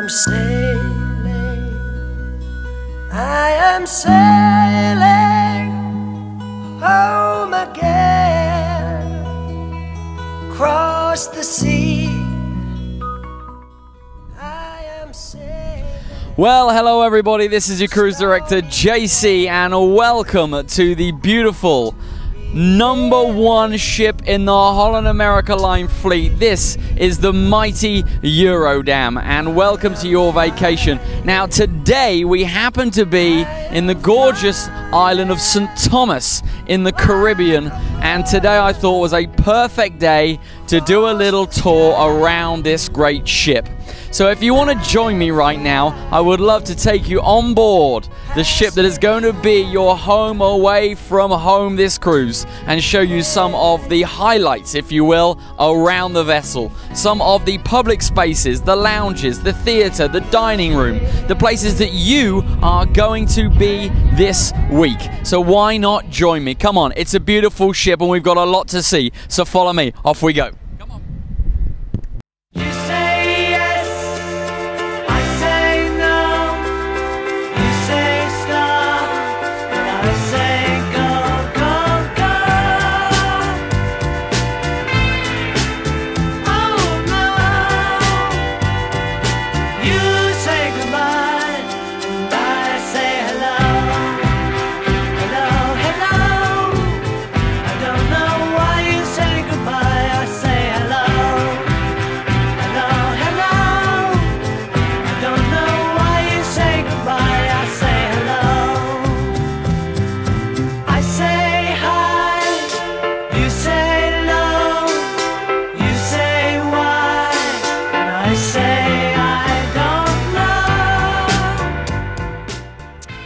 am sailing, I am sailing home again, across the sea, I am sailing. Well, hello everybody, this is your cruise director JC, and welcome to the beautiful #1 ship in the Holland America Line fleet. This is the mighty Eurodam, and welcome to your vacation. Now today we happen to be in the gorgeous island of St. Thomas in the Caribbean, and today I thought was a perfect day to do a little tour around this great ship. So if you want to join me right now, I would love to take you on board the ship that is going to be your home away from home this cruise, and show you some of the highlights, if you will, around the vessel. Some of the public spaces, the lounges, the theatre, the dining room, the places that you are going to be this week. So why not join me? Come on, it's a beautiful ship and we've got a lot to see. So follow me, off we go.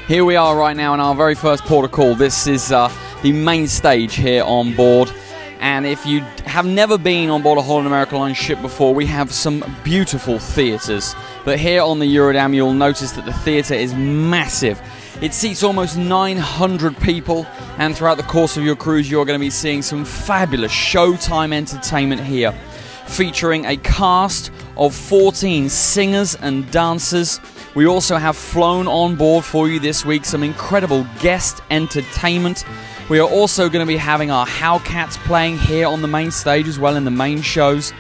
Here we are right now in our very first port of call. This is the main stage here on board, and if you have never been on board a Holland America Line ship before, we have some beautiful theatres. But here on the Eurodam you'll notice that the theatre is massive. It seats almost 900 people, and throughout the course of your cruise you're going to be seeing some fabulous showtime entertainment here, featuring a cast of 14 singers and dancers. We also have flown on board for you this week some incredible guest entertainment. We are also going to be having our Howcats playing here on the main stage as well in the main shows.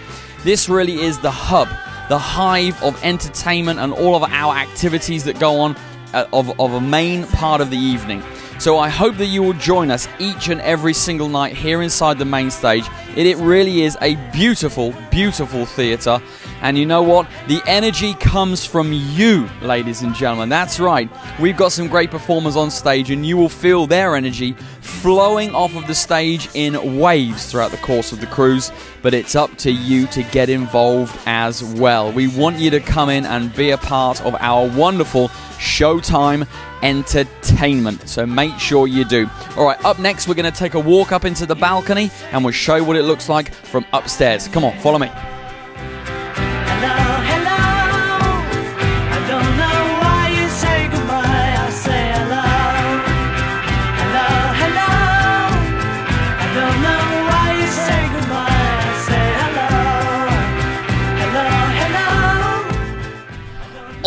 This really is the hub, the hive of entertainment and all of our activities that go on of a main part of the evening. So I hope that you will join us each and every single night here inside the main stage. It really is a beautiful, beautiful theatre. And you know what? The energy comes from you, ladies and gentlemen. That's right. We've got some great performers on stage, and you will feel their energy flowing off of the stage in waves throughout the course of the cruise. But it's up to you to get involved as well. We want you to come in and be a part of our wonderful showtime entertainment, so make sure you do. Alright, up next we're going to take a walk up into the balcony and we'll show you what it looks like from upstairs. Come on, follow me.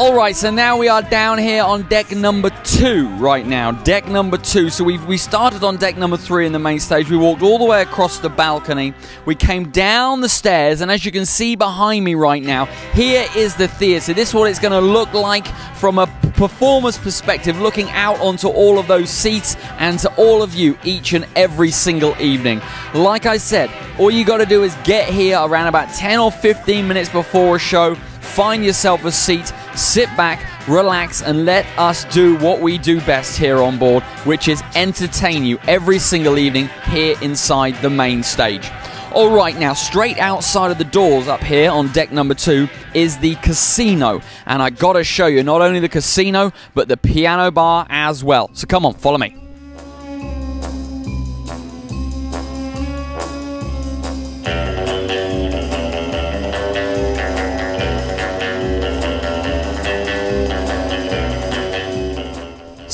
Alright, so now we are down here on deck #2 right now. Deck #2. So we started on deck #3 in the main stage. We walked all the way across the balcony. We came down the stairs, and as you can see behind me right now, here is the theatre. This is what it's going to look like from a performer's perspective, looking out onto all of those seats and to all of you each and every single evening. Like I said, all you got to do is get here around about 10 or 15 minutes before a show. Find yourself a seat, sit back, relax, and let us do what we do best here on board, which is entertain you every single evening here inside the main stage. Alright, now straight outside of the doors up here on deck #2 is the casino, and I gotta show you not only the casino but the piano bar as well. So come on, follow me.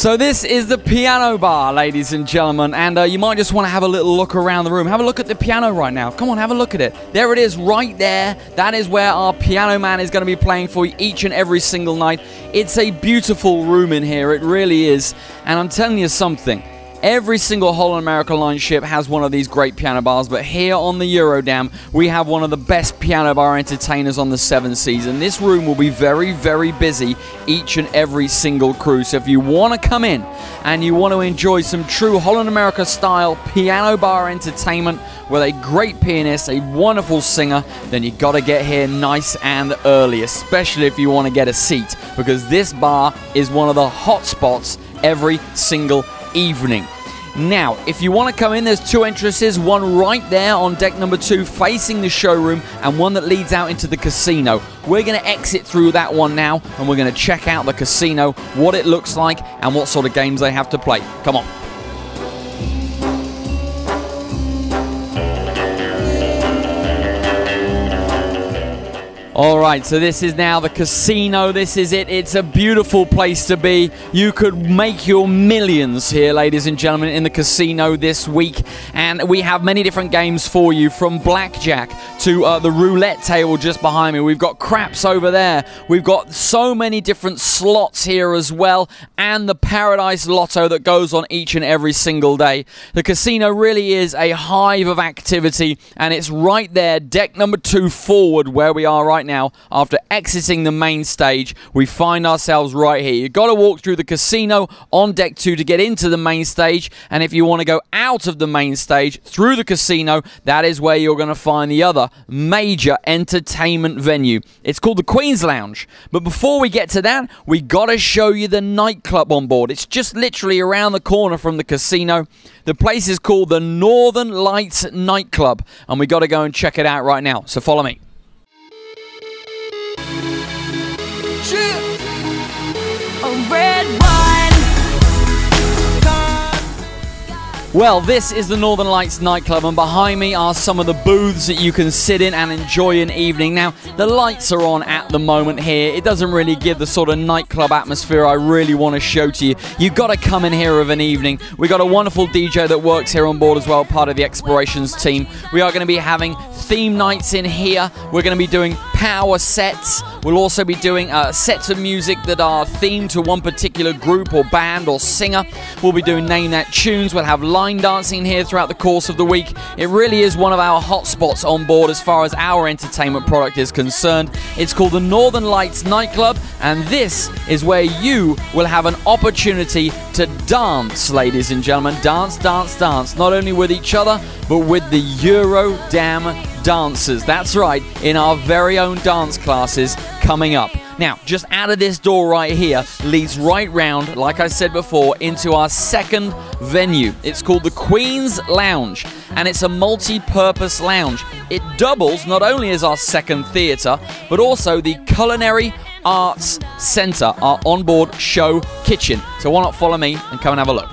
So this is the piano bar, ladies and gentlemen, and you might just want to have a little look around the room. Have a look at the piano right now. Come on, have a look at it. There it is right there. That is where our piano man is going to be playing for you each and every single night. It's a beautiful room in here. It really is. And I'm telling you something. Every single Holland America Line ship has one of these great piano bars, but here on the Eurodam, we have one of the best piano bar entertainers on the 7 seas, and this room will be very, very busy each and every single cruise. So if you want to come in and you want to enjoy some true Holland America style piano bar entertainment with a great pianist, a wonderful singer, then you got to get here nice and early, especially if you want to get a seat, because this bar is one of the hot spots every single evening. Now, if you want to come in, there's 2 entrances, one right there on deck number 2 facing the showroom, and one that leads out into the casino. We're going to exit through that one now, and we're going to check out the casino, what it looks like, and what sort of games they have to play. Come on. Alright, so this is now the casino. This is it. It's a beautiful place to be. You could make your millions here, ladies and gentlemen, in the casino this week. And we have many different games for you, from blackjack to the roulette table just behind me. We've got craps over there. We've got so many different slots here as well, and the Paradise Lotto that goes on each and every single day. The casino really is a hive of activity, and it's right there, deck number 2 forward, where we are right now. After exiting the main stage, we find ourselves right here. You've got to walk through the casino on deck 2 to get into the main stage, and if you want to go out of the main stage through the casino, that is where you're going to find the other major entertainment venue. It's called the Queen's Lounge. But before we get to that, we got to show you the nightclub on board. It's just literally around the corner from the casino. The place is called the Northern Lights Nightclub, and we got to go and check it out right now. So follow me. Well, this is the Northern Lights nightclub, and behind me are some of the booths that you can sit in and enjoy an evening. Now, the lights are on at the moment here. It doesn't really give the sort of nightclub atmosphere I really want to show to you. You've got to come in here of an evening. We've got a wonderful DJ that works here on board as well, part of the Explorations team. We are going to be having theme nights in here. We're going to be doing power sets. We'll also be doing sets of music that are themed to one particular group or band or singer. We'll be doing Name That tunes. We'll have line dancing here throughout the course of the week. It really is one of our hot spots on board as far as our entertainment product is concerned. It's called the Northern Lights Nightclub, and this is where you will have an opportunity to dance, ladies and gentlemen. Dance, dance, dance. Not only with each other, but with the Eurodam dancers. That's right, in our very own dance classes coming up. Now, just out of this door right here leads right round, like I said before, into our second venue. It's called the Queen's Lounge, and it's a multi-purpose lounge. It doubles not only as our second theatre, but also the Culinary Arts Centre, our onboard show kitchen. So why not follow me and come and have a look.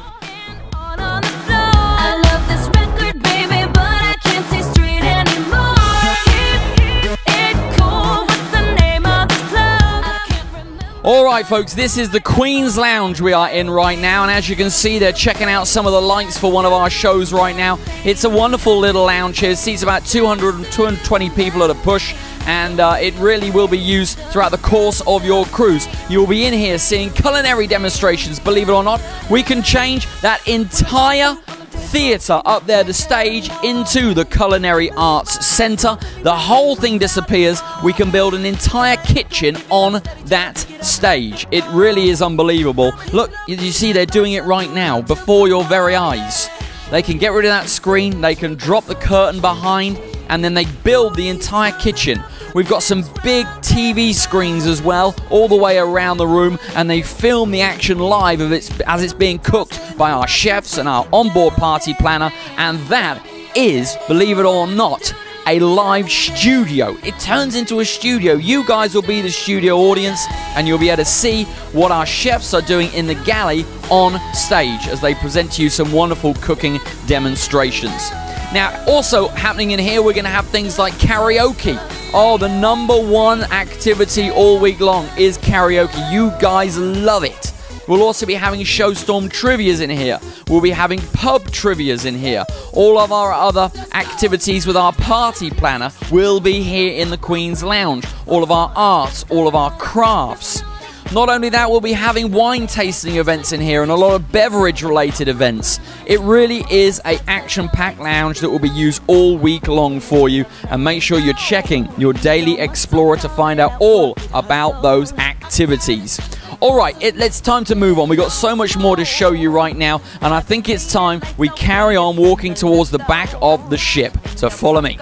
Alright folks, this is the Queen's Lounge we are in right now, and as you can see, they're checking out some of the lights for one of our shows right now. It's a wonderful little lounge here. It seats about 200 and 220 people at a push, and it really will be used throughout the course of your cruise. You'll be in here seeing culinary demonstrations. Believe it or not, we can change that entire theatre up there, the stage, into the Culinary Arts Centre. The whole thing disappears. We can build an entire kitchen on that stage. It really is unbelievable. Look, you see they're doing it right now before your very eyes. They can get rid of that screen, they can drop the curtain behind, and then they build the entire kitchen. We've got some big TV screens as well, all the way around the room, and they film the action live of as it's being cooked by our chefs and our onboard party planner, and that is, believe it or not, a live studio. It turns into a studio. You guys will be the studio audience, and you'll be able to see what our chefs are doing in the galley on stage as they present to you some wonderful cooking demonstrations. Now, also happening in here, we're going to have things like karaoke. Oh, the #1 activity all week long is karaoke. You guys love it. We'll also be having Showstorm Trivias in here. We'll be having pub Trivias in here. All of our other activities with our party planner will be here in the Queen's Lounge. All of our arts, all of our crafts. Not only that, we'll be having wine tasting events in here and a lot of beverage-related events. It really is an action-packed lounge that will be used all week long for you. And make sure you're checking your Daily Explorer to find out all about those activities. All right, it's time to move on. We've got so much more to show you right now, and I think it's time we carry on walking towards the back of the ship. So follow me.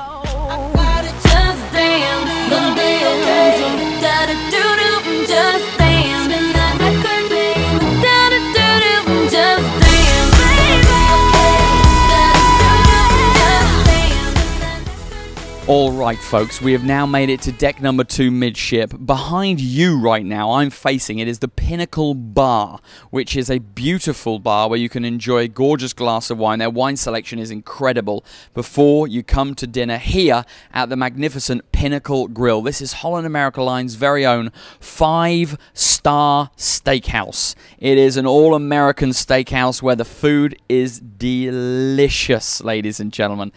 All right, folks, we have now made it to deck number 2 midship. Behind you right now, I'm facing it, is the Pinnacle Bar, which is a beautiful bar where you can enjoy a gorgeous glass of wine. Their wine selection is incredible before you come to dinner here at the magnificent Pinnacle Grill. This is Holland America Line's very own 5-star steakhouse. It is an all-American steakhouse where the food is delicious, ladies and gentlemen.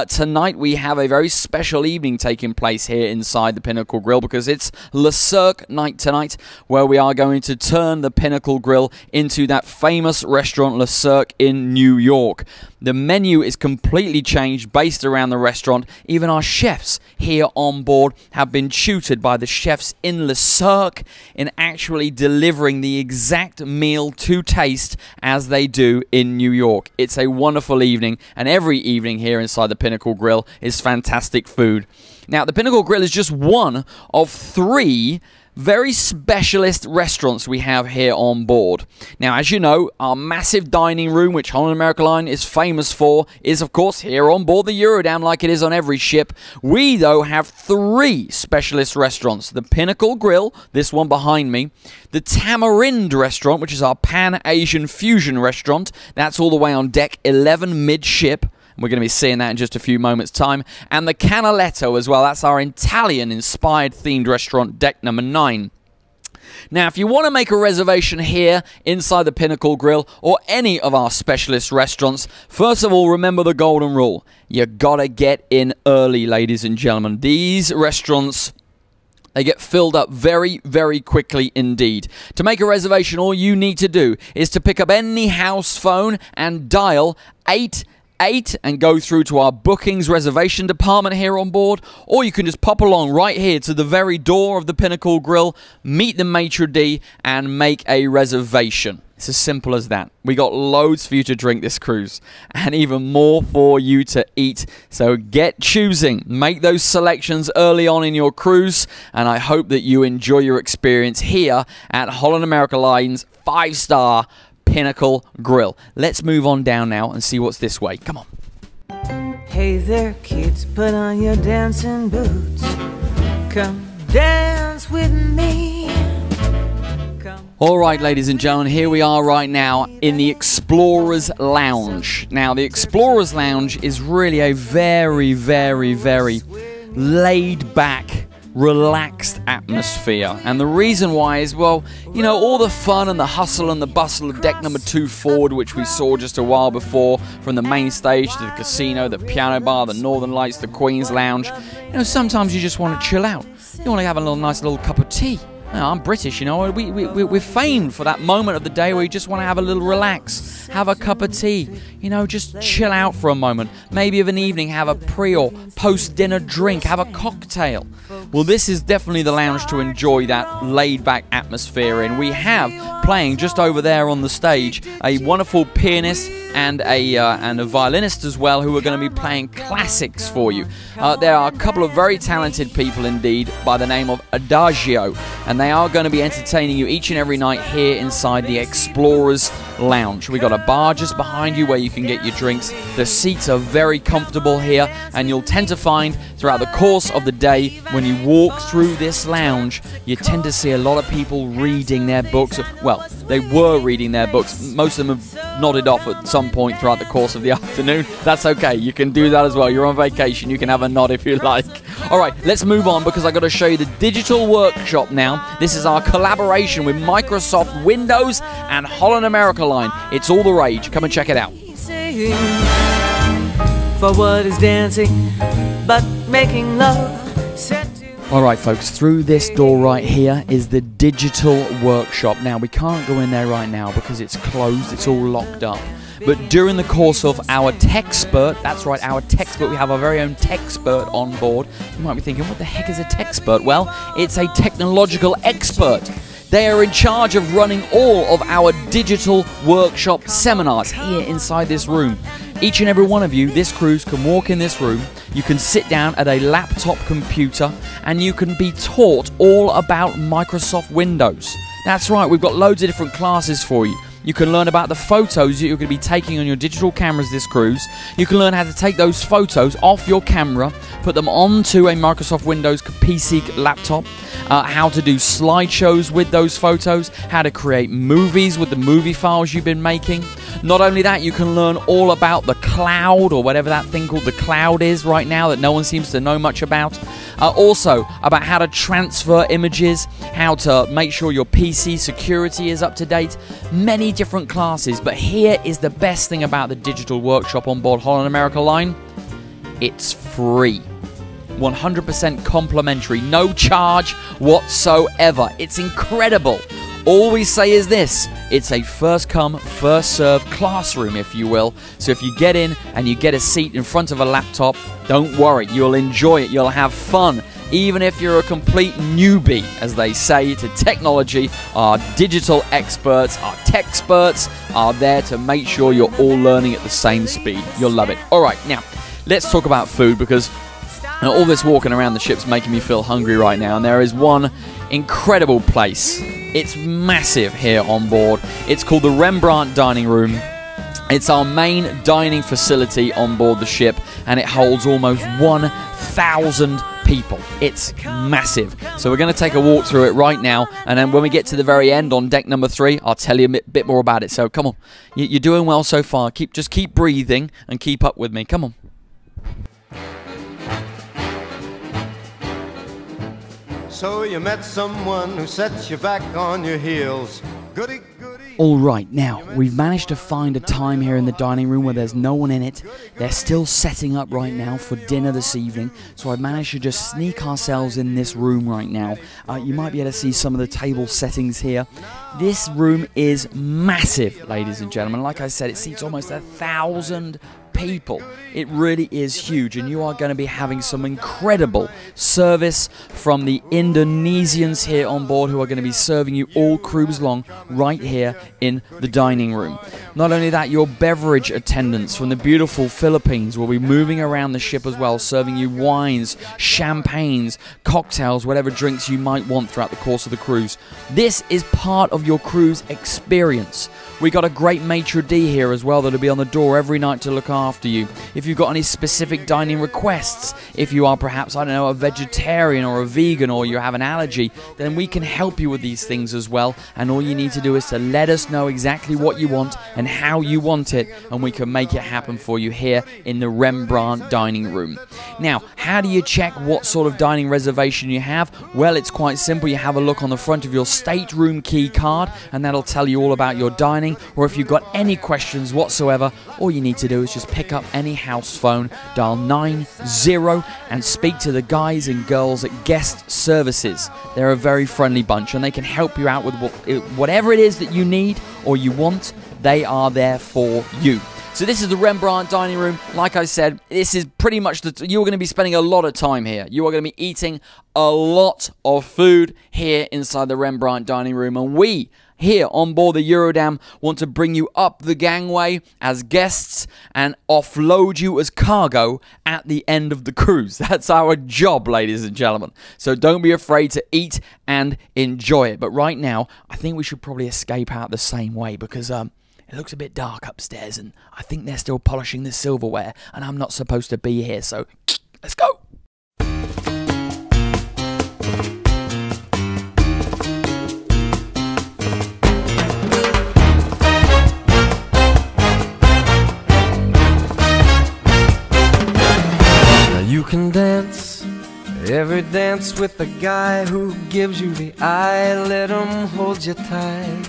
Tonight we have a very special evening taking place here inside the Pinnacle Grill because it's Le Cirque night tonight, where we are going to turn the Pinnacle Grill into that famous restaurant Le Cirque in New York. The menu is completely changed based around the restaurant. Even our chefs here on board have been tutored by the chefs in Le Cirque in actually delivering the exact meal to taste as they do in New York. It's a wonderful evening, and every evening here inside the Pinnacle Grill is fantastic food. Now, the Pinnacle Grill is just one of 3 very specialist restaurants we have here on board. Now, as you know, our massive dining room, which Holland America Line is famous for, is of course here on board the Eurodam, like it is on every ship. We, though, have 3 specialist restaurants. The Pinnacle Grill, this one behind me. The Tamarind Restaurant, which is our Pan-Asian fusion restaurant. That's all the way on deck 11 midship. We're going to be seeing that in just a few moments' time. And the Canaletto as well. That's our Italian-inspired themed restaurant, deck number 9. Now, if you want to make a reservation here inside the Pinnacle Grill or any of our specialist restaurants, first of all, remember the golden rule. You got to get in early, ladies and gentlemen. These restaurants, they get filled up very, very quickly indeed. To make a reservation, all you need to do is to pick up any house phone and dial 888 and go through to our bookings reservation department here on board, or you can just pop along right here to the very door of the Pinnacle Grill, meet the maitre d' and make a reservation. It's as simple as that. We got loads for you to drink this cruise and even more for you to eat. So get choosing. Make those selections early on in your cruise, and I hope that you enjoy your experience here at Holland America Line's 5-star Pinnacle Grill. Let's move on down now and see what's this way. Come on. Hey there, kids, put on your dancing boots. Come dance with me. All right, ladies and gentlemen, here we are right now in the Explorer's Lounge. Now, the Explorer's Lounge is really a very, very, very laid-back, relaxed atmosphere. And the reason why is, well, you know, all the fun and the hustle and the bustle of deck number 2 forward, which we saw just a while before, from the main stage to the casino, the piano bar, the Northern Lights, the Queen's Lounge. You know, sometimes you just want to chill out. You want to have a nice little cup of tea. You know, I'm British, you know, we're famed for that moment of the day where you just want to have a little relax, have a cup of tea, you know, just chill out for a moment. Maybe of an evening, have a pre or post-dinner drink, have a cocktail. Well, this is definitely the lounge to enjoy that laid-back atmosphere in. We have playing just over there on the stage a wonderful pianist and a violinist as well, who are going to be playing classics for you. There are a couple of very talented people indeed by the name of Adagio, and they are going to be entertaining you each and every night here inside the Explorer's Lounge. We got a bar just behind you where you can get your drinks. The seats are very comfortable here, and you'll tend to find throughout the course of the day when you walk through this lounge, you tend to see a lot of people reading their books. Well, they were reading their books. Most of them have nodded off at some point throughout the course of the afternoon. That's okay. You can do that as well. You're on vacation. You can have a nod if you like. All right, let's move on because I got to show you the digital workshop now. This is our collaboration with Microsoft Windows and Holland America line. It's all the rage. Come and check it out. For what is dancing but making love. Alright folks, through this door right here is the digital workshop. Now we can't go in there right now because it's closed, it's all locked up. But during the course of our techspert, that's right, our techspert, we have our very own techspert on board. You might be thinking, what the heck is a techspert? Well, it's a technological expert. They are in charge of running all of our digital workshop seminars here inside this room. Each and every one of you, this cruise, can walk in this room, you can sit down at a laptop computer, and you can be taught all about Microsoft Windows. That's right, we've got loads of different classes for you. You can learn about the photos that you're going to be taking on your digital cameras this cruise. You can learn how to take those photos off your camera, put them onto a Microsoft Windows PC laptop, how to do slideshows with those photos, how to create movies with the movie files you've been making. Not only that, you can learn all about the cloud, or whatever that thing called the cloud is right now that no one seems to know much about. Also about how to transfer images, how to make sure your PC security is up to date. Many different classes, but here is the best thing about the digital workshop on board Holland America line. It's free. 100% complimentary, no charge whatsoever. It's incredible. All we say is this: it's a first come, first served classroom, if you will. So if you get in and you get a seat in front of a laptop, don't worry, you'll enjoy it, you'll have fun. Even if you're a complete newbie, as they say, to technology, our digital experts, our techsperts are there to make sure you're all learning at the same speed. You'll love it. All right, now, let's talk about food, because all this walking around the ship's making me feel hungry right now, and there is one incredible place. It's massive here on board. It's called the Rembrandt Dining Room. It's our main dining facility on board the ship, and it holds almost 1,000 people. It's massive. So we're going to take a walk through it right now, and then when we get to the very end on deck number 3, I'll tell you a bit more about it. So come on, you're doing well so far. Just keep breathing and keep up with me. Come on. So you met someone who sets you back on your heels. Goody, goody. All right, now, we've managed to find a time here in the dining room where there's no one in it. They're still setting up right now for dinner this evening, so I've managed to just sneak ourselves in this room right now. You might be able to see some of the table settings here. This room is massive, ladies and gentlemen. Like I said, it seats almost 1,000 people. It really is huge, and you are going to be having some incredible service from the Indonesians here on board, who are going to be serving you all cruise long right here in the dining room. Not only that, your beverage attendants from the beautiful Philippines will be moving around the ship as well, serving you wines, champagnes, cocktails, whatever drinks you might want throughout the course of the cruise. This is part of your cruise experience. We got a great maitre d' here as well that'll be on the door every night to look after you. If you've got any specific dining requests, if you are perhaps, I don't know, a vegetarian or a vegan, or you have an allergy, then we can help you with these things as well. And all you need to do is to let us know exactly what you want and how you want it, and we can make it happen for you here in the Rembrandt Dining Room. Now, how do you check what sort of dining reservation you have? Well, it's quite simple. You have a look on the front of your stateroom key card, and that'll tell you all about your dining. Or if you've got any questions whatsoever, all you need to do is just pick up any house phone, dial 90 and speak to the guys and girls at Guest Services. They're a very friendly bunch, and they can help you out with whatever it is that you need or you want. They are there for you. So this is the Rembrandt Dining Room. Like I said, this is pretty much you're going to be spending a lot of time here. You are going to be eating a lot of food here inside the Rembrandt Dining Room, and we here on board the Eurodam want to bring you up the gangway as guests and offload you as cargo at the end of the cruise. That's our job, ladies and gentlemen. So don't be afraid to eat and enjoy it. But right now, I think we should probably escape out the same way, because it looks a bit dark upstairs, and I think they're still polishing the silverware, and I'm not supposed to be here, so let's go! You can dance Never dance with the guy who gives you the eye. Let him hold you tight,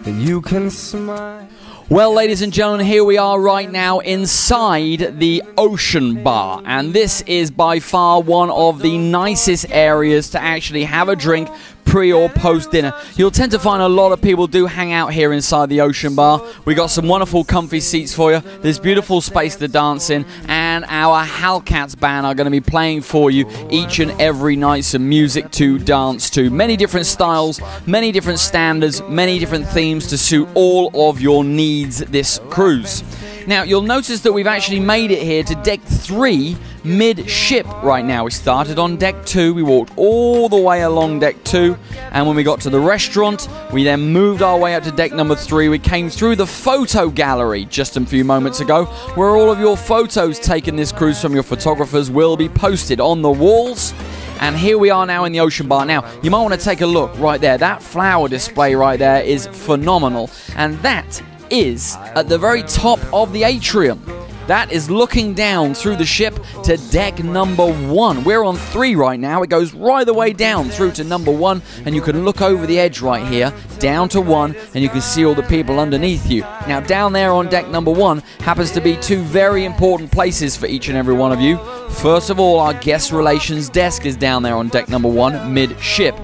and you can smile. Well, ladies and gentlemen, here we are right now inside the Ocean Bar, and this is by far one of the nicest areas to actually have a drink pre or post dinner. You'll tend to find a lot of people do hang out here inside the Ocean Bar. We got some wonderful comfy seats for you. There's beautiful space to dance in, and our Hellcats band are going to be playing for you each and every night some music to dance to. Many different styles, many different standards, many different themes to suit all of your needs this cruise. Now, you'll notice that we've actually made it here to deck 3 mid-ship right now. We started on deck 2, we walked all the way along deck 2, and when we got to the restaurant, we then moved our way up to deck number 3. We came through the photo gallery just a few moments ago, where all of your photos taken this cruise from your photographers will be posted on the walls. And here we are now in the Ocean Bar. Now, you might want to take a look right there. That flower display right there is phenomenal, and that is at the very top of the atrium. That is looking down through the ship to deck number 1. We're on 3 right now. It goes right the way down through to number 1, and you can look over the edge right here, down to 1, and you can see all the people underneath you. Now, down there on deck number 1 happens to be 2 very important places for each and every one of you. First of all, our guest relations desk is down there on deck number 1, mid-ship.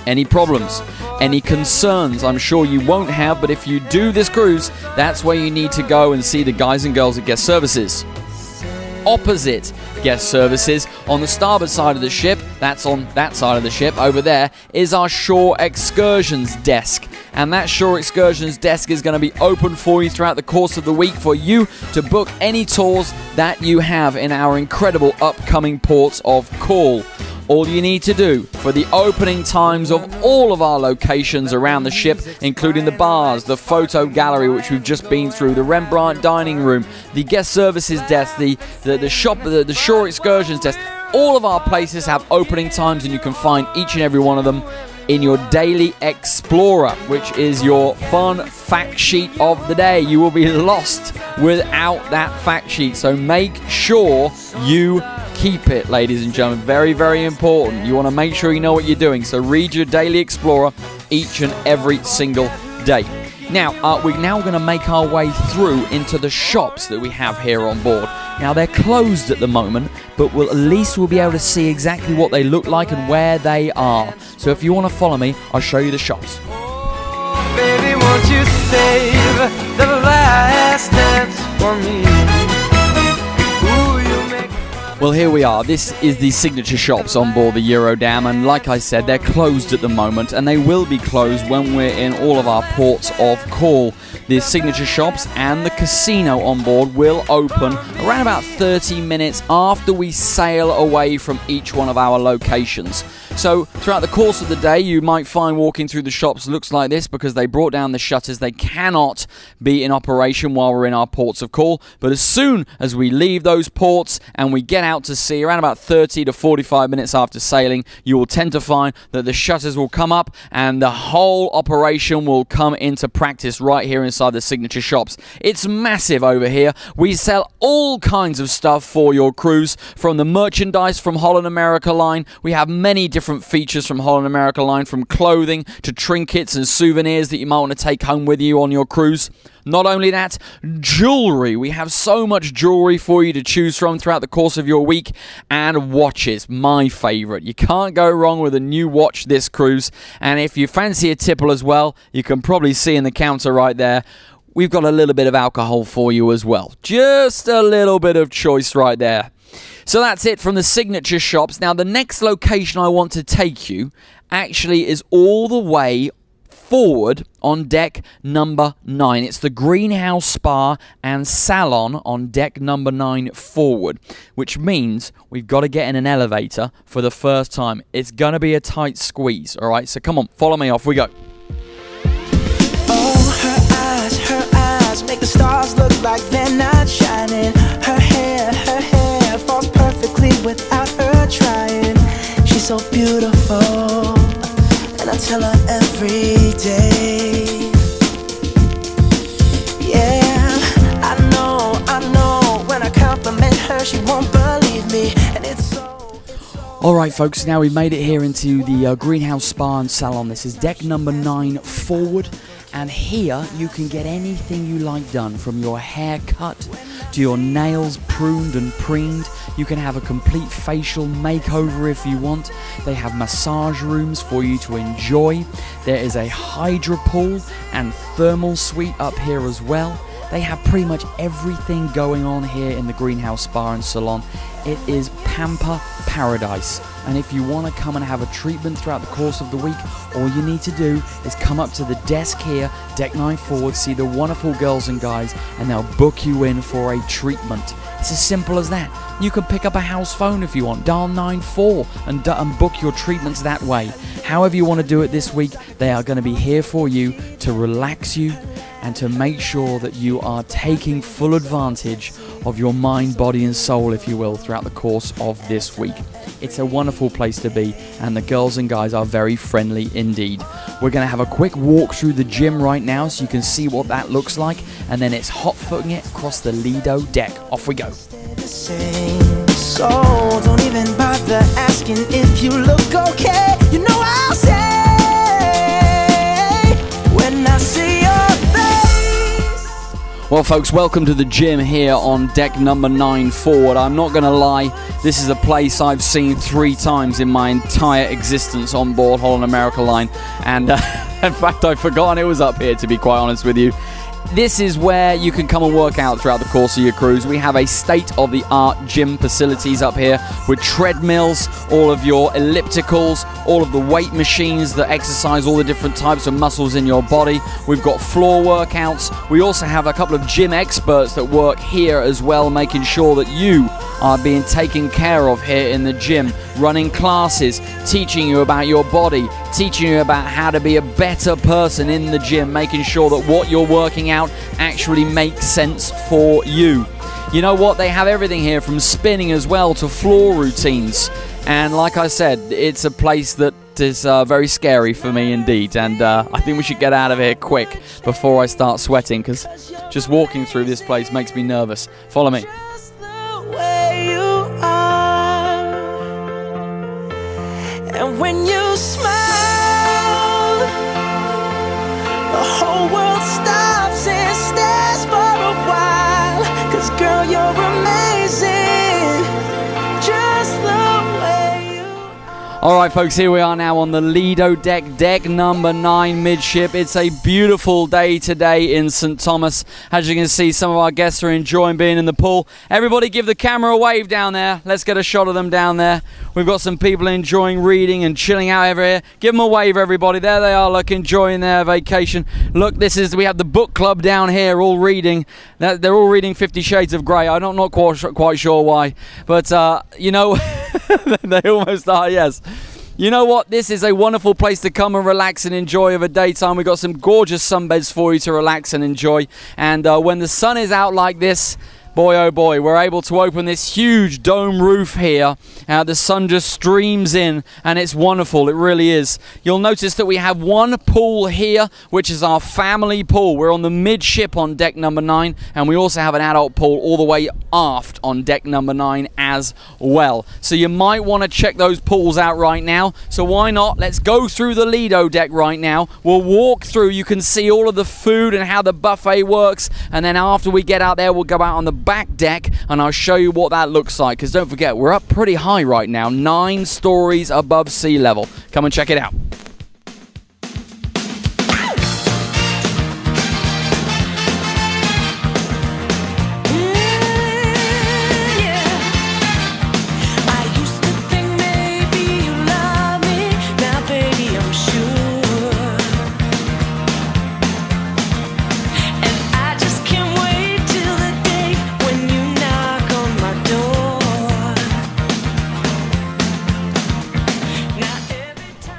Any problems? Any concerns? I'm sure you won't have, but if you do this cruise, that's where you need to go and see the guys and girls at guest services. Opposite guest services, on the starboard side of the ship, that's on that side of the ship, over there, is our shore excursions desk. And that shore excursions desk is going to be open for you throughout the course of the week for you to book any tours that you have in our incredible upcoming ports of call. All you need to do for the opening times of all of our locations around the ship, including the bars, the photo gallery, which we've just been through, the Rembrandt Dining Room, the guest services desk, the shop, the shore excursions desk, all of our places have opening times, and you can find each and every one of them in your Daily Explorer, which is your fun fact sheet of the day. You will be lost without that fact sheet, so make sure you keep it, ladies and gentlemen. Very, very important. You want to make sure you know what you're doing, so read your Daily Explorer each and every single day. Now, we're now going to make our way through into the shops that we have here on board. Now, they're closed at the moment, but at least we'll be able to see exactly what they look like and where they are. So if you want to follow me, I'll show you the shops. Oh, baby, won't you save the last dance for me? Well, here we are. This is the signature shops on board the Eurodam, and like I said, they're closed at the moment, and they will be closed when we're in all of our ports of call. The signature shops and the casino on board will open around about 30 minutes after we sail away from each one of our locations. So throughout the course of the day, you might find walking through the shops looks like this because they brought down the shutters. They cannot be in operation while we're in our ports of call. But as soon as we leave those ports and we get out to sea, around about 30 to 45 minutes after sailing, you will tend to find that the shutters will come up and the whole operation will come into practice right here inside the signature shops. It's massive over here. We sell all kinds of stuff for your cruise, from the merchandise from Holland America line. We have many different features from Holland America line, from clothing to trinkets and souvenirs that you might want to take home with you on your cruise. Not only that, jewelry. We have so much jewelry for you to choose from throughout the course of your week. And watches, my favorite. You can't go wrong with a new watch this cruise. And if you fancy a tipple as well, you can probably see in the counter right there, we've got a little bit of alcohol for you as well. Just a little bit of choice right there. So that's it from the signature shops. Now, the next location I want to take you actually is all the way forward on deck number 9. It's the Greenhouse Spa and Salon on deck number 9 forward, which means we've got to get in an elevator for the first time. It's going to be a tight squeeze, all right? So come on, follow me, off we go. Oh, her eyes make the stars look like they're not shining. Her hair falls perfectly without her trying. She's so beautiful, and I tell her every day. Yeah, I know, when I compliment her, she won't believe me, and it's so... Alright folks, now we've made it here into the Greenhouse Spa and Salon. This is deck number 9 forward, and here you can get anything you like done, from your hair cut to your nails pruned and preened. You can have a complete facial makeover if you want. They have massage rooms for you to enjoy. There is a hydro pool and thermal suite up here as well. They have pretty much everything going on here in the Greenhouse Spa and Salon. It is Pamper Paradise. And if you want to come and have a treatment throughout the course of the week, all you need to do is come up to the desk here, deck 9 forward, see the wonderful girls and guys, and they'll book you in for a treatment. It's as simple as that. You can pick up a house phone if you want, dial 94 and book your treatments that way. However you want to do it this week, they are going to be here for you to relax you and to make sure that you are taking full advantage of your mind, body and soul, if you will, throughout the course of this week. It's a wonderful place to be, and the girls and guys are very friendly indeed. We're going to have a quick walk through the gym right now so you can see what that looks like, and then it's hot-footing it across the Lido deck. Off we go. So don't even bother asking if you look okay. You know I'll say when I see your face. Well folks, welcome to the gym here on deck number 9 forward. I'm not going to lie, this is a place I've seen 3 times in my entire existence on board Holland America Line, and in fact I've forgotten it was up here, to be quite honest with you. This is where you can come and work out throughout the course of your cruise. We have a state-of-the-art gym facilities up here with treadmills, all of your ellipticals, all of the weight machines that exercise all the different types of muscles in your body. We've got floor workouts. We also have a couple of gym experts that work here as well, making sure that you are being taken care of here in the gym, running classes, teaching you about your body, teaching you about how to be a better person in the gym, making sure that what you're working out actually makes sense for you. You know what? They have everything here from spinning as well to floor routines. And like I said, it's a place that is very scary for me indeed. And I think we should get out of here quick before I start sweating, because just walking through this place makes me nervous. Follow me. And when you smile, the whole world stops and stares for a while. 'Cause girl, you're amazing, just the way you are. Alright folks, here we are now on the Lido deck, deck number 9 midship. It's a beautiful day today in St. Thomas. As you can see, some of our guests are enjoying being in the pool. Everybody give the camera a wave down there. Let's get a shot of them down there. We've got some people enjoying reading and chilling out over here. Give them a wave, everybody. There they are, look, enjoying their vacation. Look, we have the book club down here, all reading. They're all reading 50 Shades of Grey. I'm not quite sure why, but you know, they almost are, yes. You know what? This is a wonderful place to come and relax and enjoy over daytime. We've got some gorgeous sunbeds for you to relax and enjoy. And when the sun is out like this, boy oh boy, we're able to open this huge dome roof here. The sun just streams in, and it's wonderful, it really is. You'll notice that we have one pool here, which is our family pool. We're on the midship on deck number 9, and we also have an adult pool all the way aft on deck number 9 as well. So you might want to check those pools out right now. So why not? Let's go through the Lido deck right now. We'll walk through, you can see all of the food and how the buffet works, and then after we get out there, we'll go out on the back deck and I'll show you what that looks like, because don't forget, we're up pretty high right now, 9 stories above sea level. Come and check it out.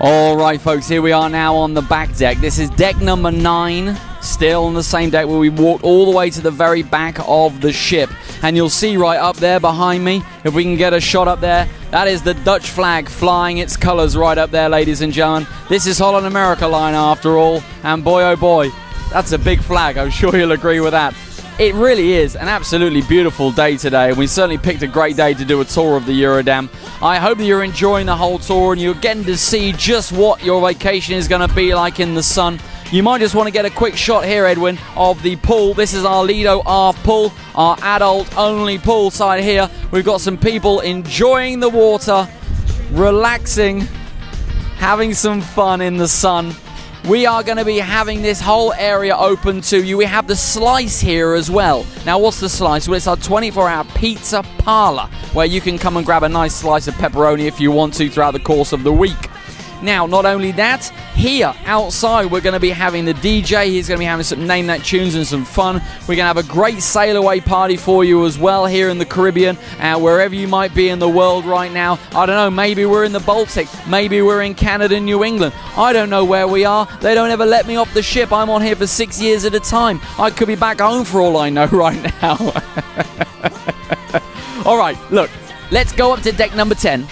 Alright folks, here we are now on the back deck. This is deck number 9, still on the same deck where we walked all the way to the very back of the ship. And you'll see right up there behind me, if we can get a shot up there, that is the Dutch flag flying its colours right up there, ladies and gentlemen. This is Holland America Line after all, and boy oh boy, that's a big flag, I'm sure you'll agree with that. It really is an absolutely beautiful day today. We certainly picked a great day to do a tour of the Eurodam. I hope that you're enjoying the whole tour and you're getting to see just what your vacation is going to be like in the sun. You might just want to get a quick shot here, Edwin, of the pool. This is our Lido Arf pool, our adult-only pool side here. We've got some people enjoying the water, relaxing, having some fun in the sun. We are going to be having this whole area open to you. We have the Slice here as well. Now, what's the Slice? Well, it's our 24-hour pizza parlor where you can come and grab a nice slice of pepperoni if you want to throughout the course of the week. Now, not only that, here outside we're going to be having the DJ. He's going to be having some Name That tunes and some fun. We're going to have a great sail away party for you as well here in the Caribbean, wherever you might be in the world right now. I don't know, maybe we're in the Baltic, maybe we're in Canada, New England. I don't know where we are. They don't ever let me off the ship. I'm on here for 6 years at a time. I could be back home for all I know right now. All right, look, let's go up to deck number 10.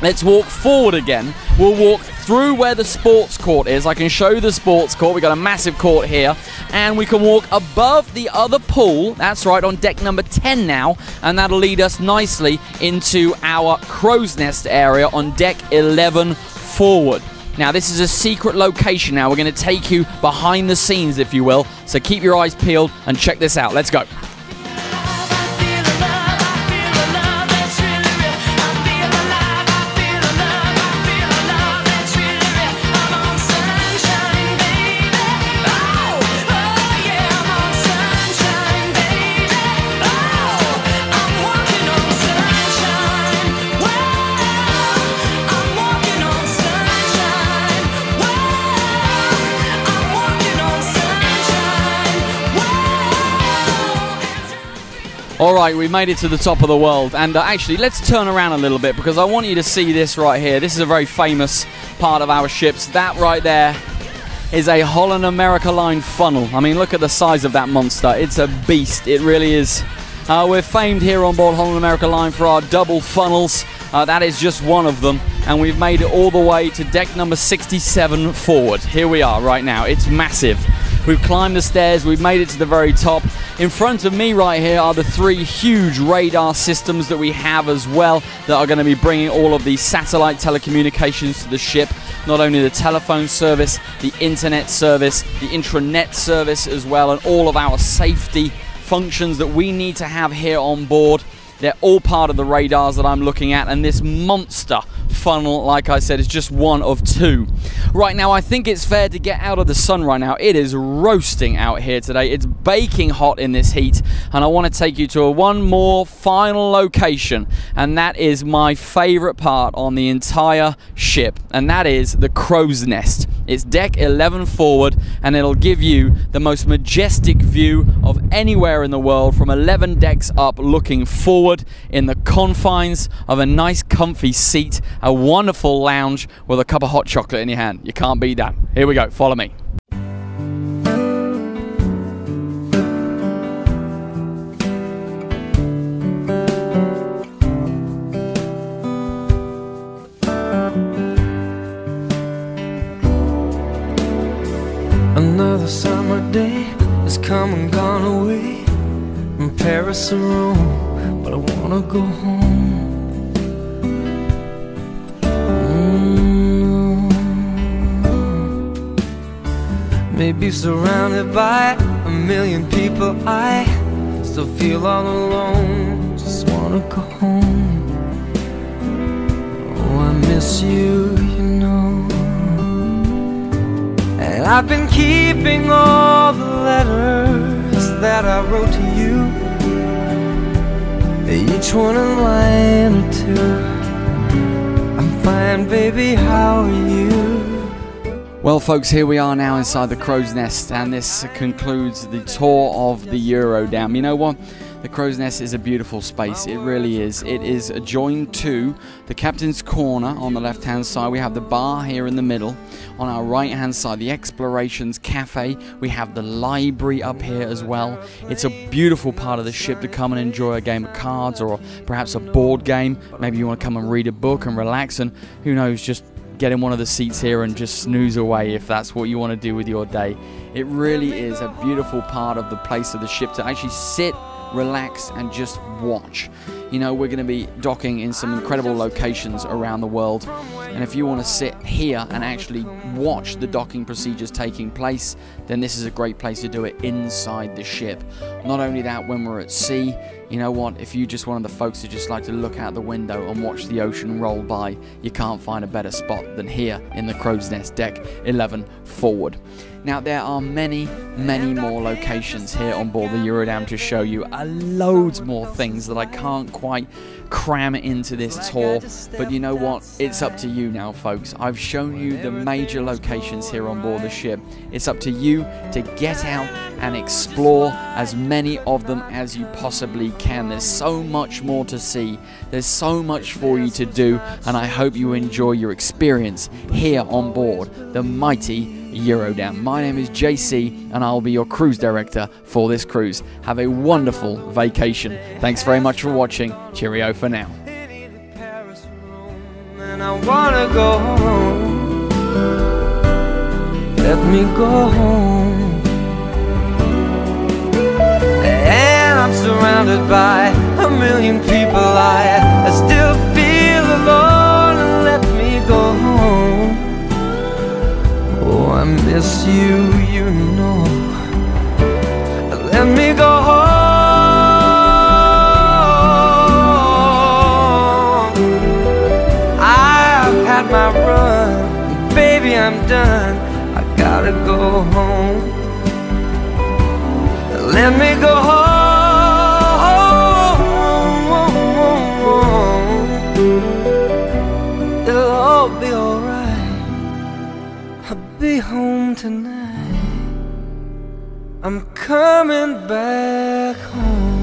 Let's walk forward again. We'll walk through where the sports court is. I can show you the sports court. We've got a massive court here. And we can walk above the other pool. That's right, on deck number 10 now. And that'll lead us nicely into our crow's nest area on deck 11 forward. Now, this is a secret location now. We're going to take you behind the scenes, if you will. So keep your eyes peeled and check this out. Let's go. All right, we made it to the top of the world, and actually, let's turn around a little bit because I want you to see this right here. This is a very famous part of our ships. That right there is a Holland America Line funnel. I mean, look at the size of that monster. It's a beast. It really is. We're famed here on board Holland America Line for our double funnels. That is just one of them, and we've made it all the way to deck number 67 forward. Here we are right now. It's massive. We've climbed the stairs, we've made it to the very top. In front of me right here are the 3 huge radar systems that we have as well that are going to be bringing all of the satellite telecommunications to the ship. Not only the telephone service, the internet service, the intranet service as well, and all of our safety functions that we need to have here on board. They're all part of the radars that I'm looking at, and this monster funnel, like I said, is just one of 2. Right now, I think it's fair to get out of the sun right now. It is roasting out here today. It's baking hot in this heat, and I want to take you to one more final location, and that is my favorite part on the entire ship, and that is the crow's nest. It's deck 11 forward, and it'll give you the most majestic view of anywhere in the world from 11 decks up, looking forward in the confines of a nice comfy seat, a wonderful lounge with a cup of hot chocolate in your hand. You can't beat that. Here we go, follow me. Another summer day has come and gone away from Paris or Rome, but I wanna go home. Maybe surrounded by a million people, I still feel all alone. Just wanna go home. Oh, I miss you, you know. And I've been keeping all the letters that I wrote to you, each one a line or 2. I'm fine, baby, how are you? Well, folks, here we are now inside the crow's nest, and this concludes the tour of the Eurodam. You know what? The crow's nest is a beautiful space. It really is. It is adjoined to the captain's corner on the left-hand side. We have the bar here in the middle. On our right-hand side, the Explorations Cafe. We have the library up here as well. It's a beautiful part of the ship to come and enjoy a game of cards or perhaps a board game. Maybe you want to come and read a book and relax, and who knows, just get in one of the seats here and just snooze away if that's what you want to do with your day. It really is a beautiful part of the place of the ship to actually sit, relax, and just watch. You know, we're going to be docking in some incredible locations around the world, and if you want to sit here and actually watch the docking procedures taking place, then this is a great place to do it inside the ship. Not only that, when we're at sea, you know what, if you just one of the folks who just like to look out the window and watch the ocean roll by, you can't find a better spot than here in the Crow's Nest Deck 11 forward. Now, there are many more locations here on board the Eurodam to show you. Loads more things that I can't quite cram into this tour, but you know what? It's up to you now, folks. I've shown you the major locations here on board the ship. It's up to you to get out and explore as many of them as you possibly can. There's so much more to see. There's so much for you to do, and I hope you enjoy your experience here on board the mighty Eurodam. My name is JC, and I'll be your cruise director for this cruise. Have a wonderful vacation. Thanks very much for watching. Cheerio for now. And I wanna go home. Let me go home. And I'm surrounded by a million people. I still feel alone. And let me go home. Oh, I miss you, you know. Let me go home. I've had my run, baby, I'm done. I gotta go home. Let me go home. It'll all be alright. I'll be home tonight. I'm coming back home.